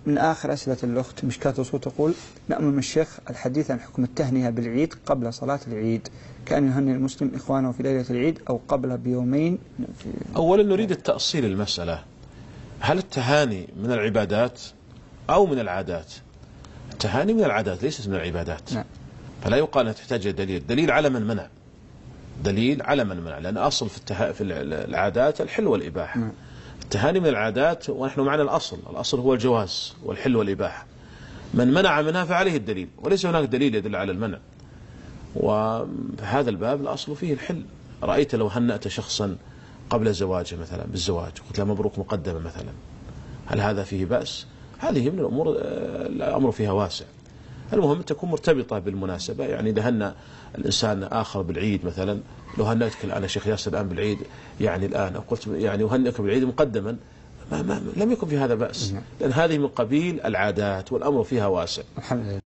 من آخر أسئلة الأخت مشكاة وصول تقول: نأمل من الشيخ الحديث عن حكم التهنئة بالعيد قبل صلاة العيد، كأن يهنئ المسلم إخوانه في ليلة العيد أو قبل بيومين. أولا نريد التأصيل المسألة، هل التهاني من العبادات أو من العادات؟ التهاني من العادات ليست من العبادات. نعم. فلا يقال أنها تحتاج دليل على من منع، دليل على من منع، لأن أصل في العادات الحل والإباحة. نعم. التهاني من العادات ونحن معنا الأصل هو الجواز والحل والإباحة. من منع منها فعليه الدليل، وليس هناك دليل يدل على المنع. وهذا الباب الأصل فيه الحل. رأيت لو هنأت شخصا قبل زواجه مثلا بالزواج، قلت له مبروك مقدما مثلا، هل هذا فيه بأس؟ هذه من الأمور الأمر فيها واسع. المهم تكون مرتبطة بالمناسبة، يعني إذا هنأ الإنسان آخر بالعيد مثلا، لو هنأتك الآن يا شيخ ياسر الآن بالعيد، يعني الآن قلت يعني أهنئك بالعيد مقدما، لم يكن في هذا بأس، لأن هذه من قبيل العادات والأمر فيها واسع. الحمد لله.